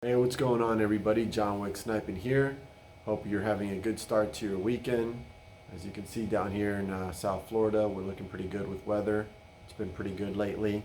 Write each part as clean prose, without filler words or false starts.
Hey, what's going on, everybody? John Wick Sniping here. Hope you're having a good start to your weekend. As you can see down here in South Florida, we're looking pretty good with weather. It's been pretty good lately.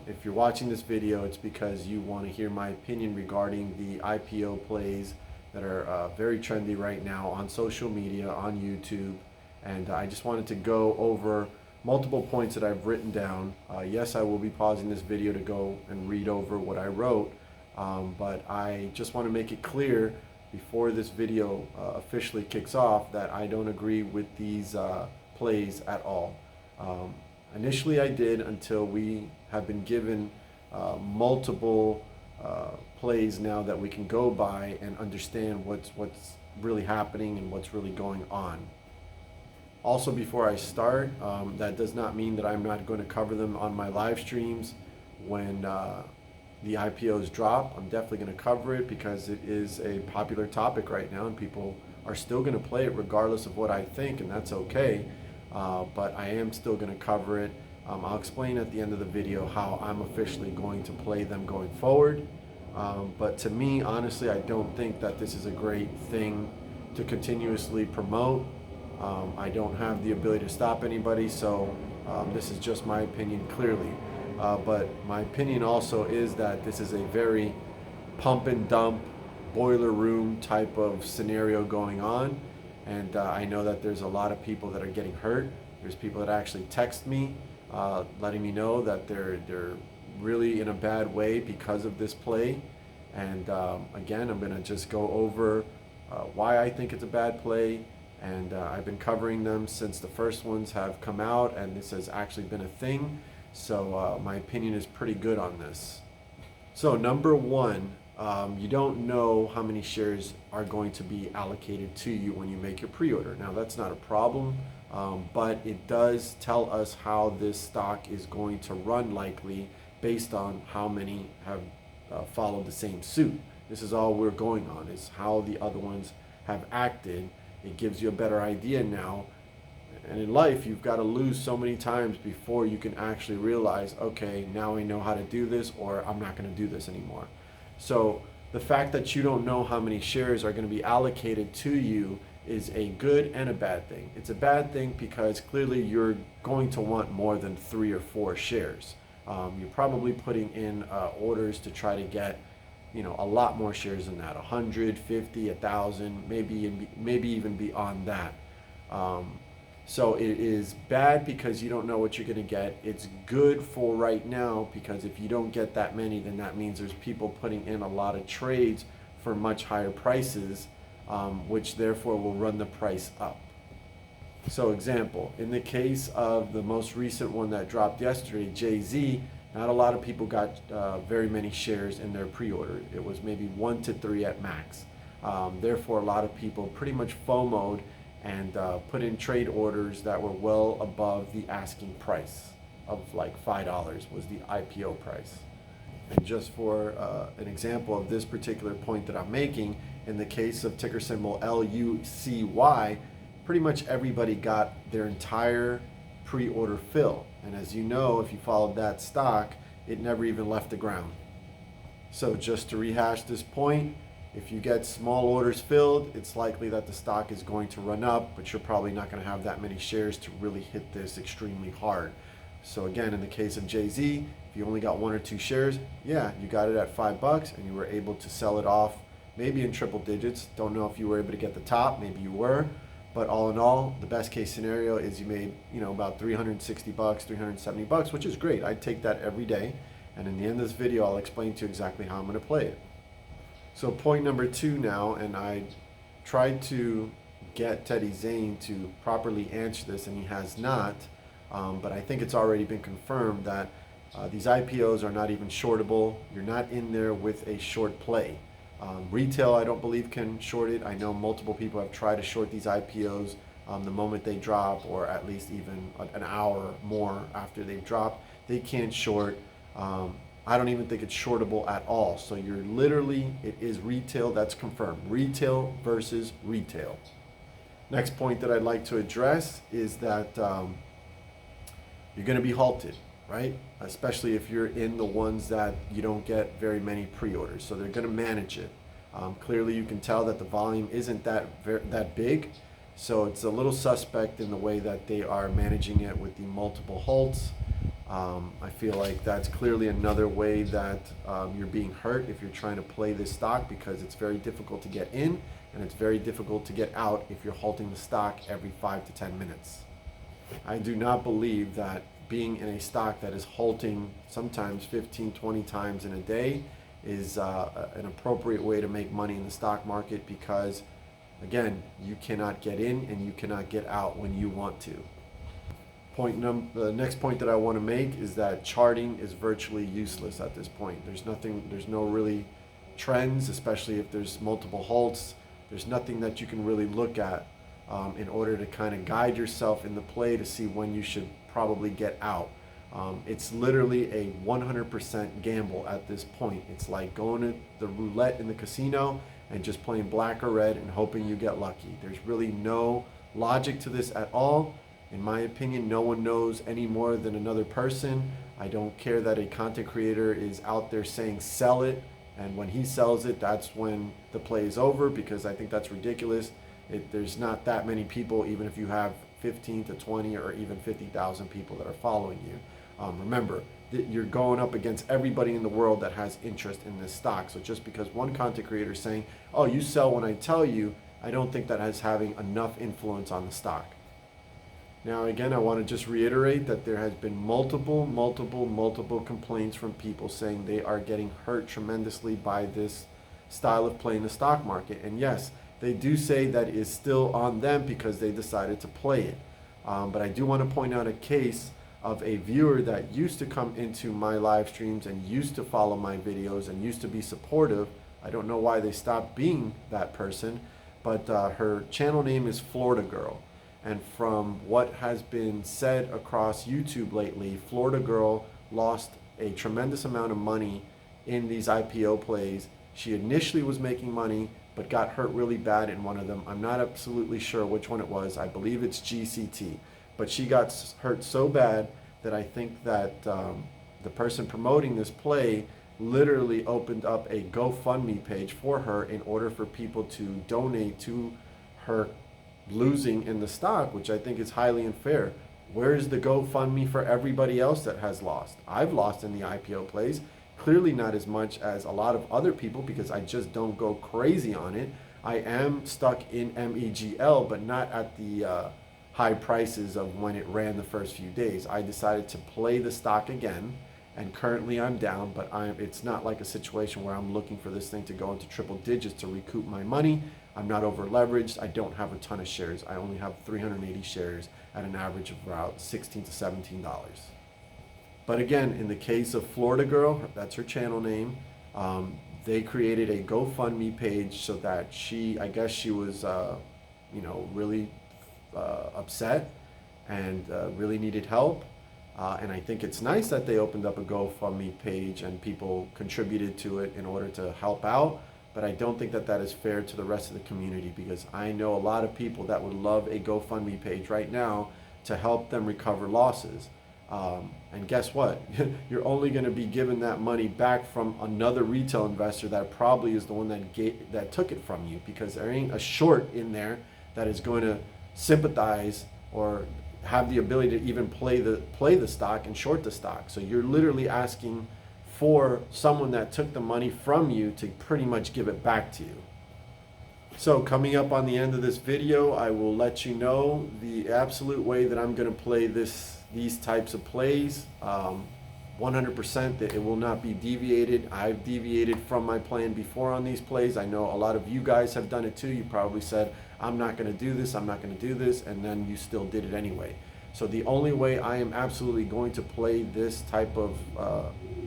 If you're watching this video, it's because you want to hear my opinion regarding the IPO plays that are very trendy right now on social media, on YouTube. And I just wanted to go over multiple points that I've written down. Yes, I will be pausing this video to go and read over what I wrote. But I just want to make it clear before this video officially kicks off that I don't agree with these plays at all. Initially I did until we have been given multiple plays now that we can go by and understand what's really happening and what's really going on. Also, before I start, that does not mean that I'm not going to cover them on my live streams when the IPOs drop. I'm definitely going to cover it because it is a popular topic right now and people are still going to play it regardless of what I think, and that's okay. But I am still going to cover it. I'll explain at the end of the video how I'm officially going to play them going forward. But to me, honestly, I don't think that this is a great thing to continuously promote. I don't have the ability to stop anybody, so this is just my opinion clearly. But my opinion also is that this is a very pump and dump, boiler room type of scenario going on. And I know that there's a lot of people that are getting hurt. There's people that actually text me, letting me know that they're really in a bad way because of this play. And again, I'm going to just go over why I think it's a bad play. And I've been covering them since the first ones have come out, and this has actually been a thing. So my opinion is pretty good on this. So number one, you don't know how many shares are going to be allocated to you when you make your pre-order. Now that's not a problem, but it does tell us how this stock is going to run likely based on how many have followed the same suit. This is all we're going on, is how the other ones have acted. It gives you a better idea now. And in life, you've got to lose so many times before you can actually realize, okay, now I know how to do this, or I'm not going to do this anymore. So the fact that you don't know how many shares are going to be allocated to you is a good and a bad thing. It's a bad thing because clearly you're going to want more than 3 or 4 shares. You're probably putting in orders to try to get, a lot more shares than that, 100, 50, 1,000, maybe even beyond that. So it is bad because you don't know what you're going to get. It's good for right now because if you don't get that many, then that means there's people putting in a lot of trades for much higher prices, which therefore will run the price up. So example, in the case of the most recent one that dropped yesterday, JZ, not a lot of people got very many shares in their pre-order. It was maybe 1 to 3 at max. Therefore, a lot of people pretty much FOMO'd and put in trade orders that were well above the asking price of like $5 was the IPO price. And just for an example of this particular point that I'm making, in the case of ticker symbol LUCY, pretty much everybody got their entire pre-order fill. And as you know, if you followed that stock, it never even left the ground. So just to rehash this point, if you get small orders filled, it's likely that the stock is going to run up, but you're probably not going to have that many shares to really hit this extremely hard. So again, in the case of JZ, if you only got 1 or 2 shares, yeah, you got it at $5 and you were able to sell it off maybe in triple digits. Don't know if you were able to get the top, maybe you were, but all in all, the best case scenario is you made, about $360, $370, which is great. I'd take that every day. And in the end of this video, I'll explain to you exactly how I'm going to play it. So point number 2 now, and I tried to get Teddy Zane to properly answer this, and he has not, but I think it's already been confirmed that these IPOs are not even shortable. You're not in there with a short play. Retail, I don't believe, can short it. I know multiple people have tried to short these IPOs the moment they drop, or at least even an hour more after they've dropped. They can't short. I don't even think it's shortable at all. So you're literally, it is retail, that's confirmed. Retail versus retail. Next point that I'd like to address is that you're going to be halted. right? Especially if you're in the ones that you don't get very many pre-orders. So they're going to manage it. Clearly, you can tell that the volume isn't that big. So it's a little suspect in the way that they are managing it with the multiple halts. I feel like that's clearly another way that you're being hurt if you're trying to play this stock, because it's very difficult to get in and it's very difficult to get out if you're halting the stock every 5 to 10 minutes. I do not believe that being in a stock that is halting sometimes 15, 20 times in a day is an appropriate way to make money in the stock market, because again, you cannot get in and you cannot get out when you want to. The next point that I want to make is that charting is virtually useless at this point. There's no really trends, especially if there's multiple halts. There's nothing that you can really look at in order to kind of guide yourself in the play to see when you should probably get out. It's literally a 100% gamble at this point. It's like going to the roulette in the casino and just playing black or red and hoping you get lucky. There's really no logic to this at all. In my opinion, no one knows any more than another person. I don't care that a content creator is out there saying sell it, and when he sells it, that's when the play is over, because I think that's ridiculous. There's not that many people, even if you have 15 to 20 or even 50,000 people that are following you. Remember, you're going up against everybody in the world that has interest in this stock. So just because one content creator is saying, oh, you sell when I tell you, I don't think that is having enough influence on the stock. Now, again, I want to just reiterate that there has been multiple complaints from people saying they are getting hurt tremendously by this style of playing the stock market. And yes, they do say that it is still on them because they decided to play it. But I do want to point out a case of a viewer that used to come into my live streams and used to follow my videos and used to be supportive. I don't know why they stopped being that person, but her channel name is Florida Girl. And from what has been said across YouTube lately, Florida Girl lost a tremendous amount of money in these IPO plays. She initially was making money, but got hurt really bad in one of them. I'm not absolutely sure which one it was. I believe it's GCT. But she got hurt so bad that I think that the person promoting this play literally opened up a GoFundMe page for her in order for people to donate to her losing in the stock, which I think is highly unfair. Where is the GoFundMe for everybody else that has lost? I've lost in the IPO plays, clearly not as much as a lot of other people, because I just don't go crazy on it. I am stuck in MEGL, but not at the high prices of when it ran the first few days. I decided to play the stock again, and currently I'm down, but it's not like a situation where I'm looking for this thing to go into triple digits to recoup my money. I'm not over leveraged. I don't have a ton of shares. I only have 380 shares at an average of about $16 to $17. But again, in the case of Florida Girl, that's her channel name, they created a GoFundMe page so that I guess she was, really upset and really needed help. And I think it's nice that they opened up a GoFundMe page and people contributed to it in order to help out. But I don't think that that is fair to the rest of the community, because I know a lot of people that would love a GoFundMe page right now to help them recover losses. And guess what? You're only going to be given that money back from another retail investor that probably is the one that took it from you, because there ain't a short in there that is going to sympathize or have the ability to even play the stock and short the stock. So you're literally asking for someone that took the money from you to pretty much give it back to you. So coming up on the end of this video, I will let you know the absolute way that I'm going to play these types of plays. 100% that it will not be deviated. I've deviated from my plan before on these plays. I know a lot of you guys have done it too. You probably said, I'm not going to do this, I'm not going to do this, and then you still did it anyway. So the only way I am absolutely going to play this type of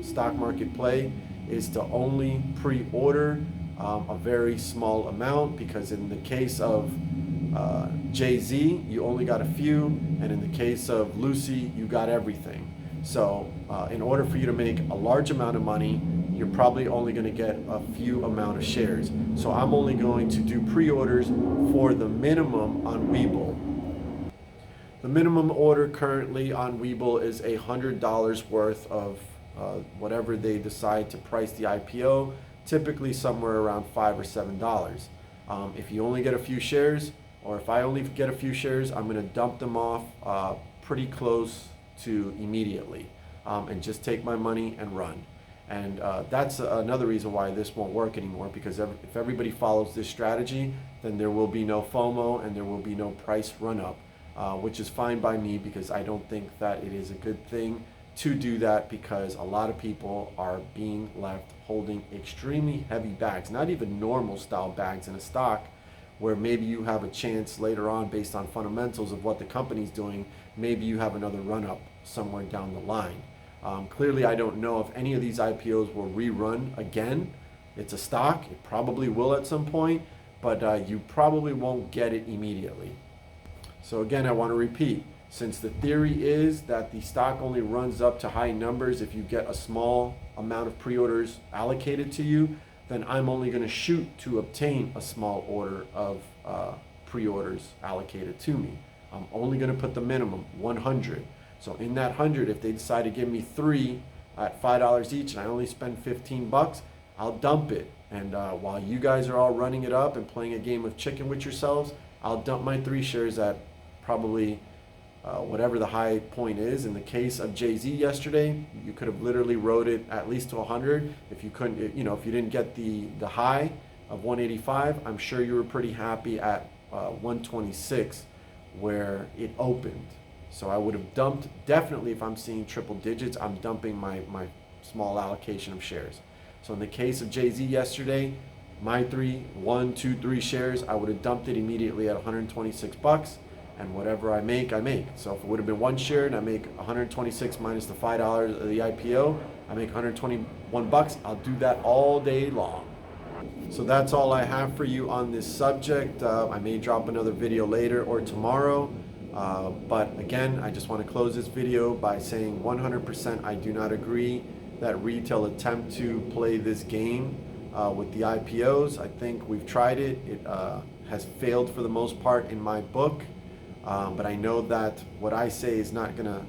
stock market play is to only pre-order a very small amount, because in the case of Jay-Z, you only got a few, and in the case of Lucy, you got everything. So in order for you to make a large amount of money, you're probably only going to get a few amount of shares. So I'm only going to do pre-orders for the minimum on Webull. The minimum order currently on Webull is $100 worth of whatever they decide to price the IPO, typically somewhere around $5 or $7. If you only get a few shares, or if I only get a few shares, I'm going to dump them off pretty close to immediately and just take my money and run. And that's another reason why this won't work anymore, because if everybody follows this strategy, then there will be no FOMO and there will be no price run up, which is fine by me, because I don't think that it is a good thing to do that, because a lot of people are being left holding extremely heavy bags, not even normal style bags in a stock, where maybe you have a chance later on based on fundamentals of what the company's doing, maybe you have another run up somewhere down the line. Clearly, I don't know if any of these IPOs will rerun again. It's a stock, it probably will at some point, but you probably won't get it immediately. So again, I want to repeat, since the theory is that the stock only runs up to high numbers if you get a small amount of pre-orders allocated to you, then I'm only going to shoot to obtain a small order of pre-orders allocated to me. I'm only going to put the minimum, 100. So in that 100, if they decide to give me 3 at $5 each and I only spend 15 bucks, I'll dump it. And while you guys are all running it up and playing a game of chicken with yourselves, I'll dump my 3 shares at probably whatever the high point is. In the case of Jay-Z yesterday, you could have literally rode it at least to 100. If you couldn't, you know, if you didn't get the high of 185, I'm sure you were pretty happy at 126 where it opened. So I would have dumped, definitely if I'm seeing triple digits, I'm dumping my small allocation of shares. So in the case of Jay-Z yesterday, my 1, 2, 3 shares, I would have dumped it immediately at 126 bucks. And whatever I make, I make. So if it would have been 1 share and I make 126 minus the $5 of the IPO, I make 121 bucks. I'll do that all day long. So that's all I have for you on this subject. I may drop another video later or tomorrow. But again, I just want to close this video by saying 100% I do not agree that retail attempt to play this game with the IPOs. I think we've tried it. It has failed for the most part in my book. But I know that what I say is not going to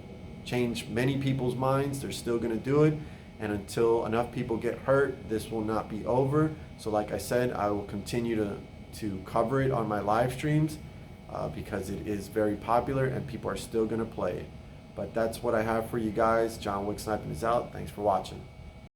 change many people's minds. They're still going to do it. And until enough people get hurt, this will not be over. So like I said, I will continue to cover it on my live streams because it is very popular and people are still going to play it. But that's what I have for you guys. John Wick Sniping is out. Thanks for watching.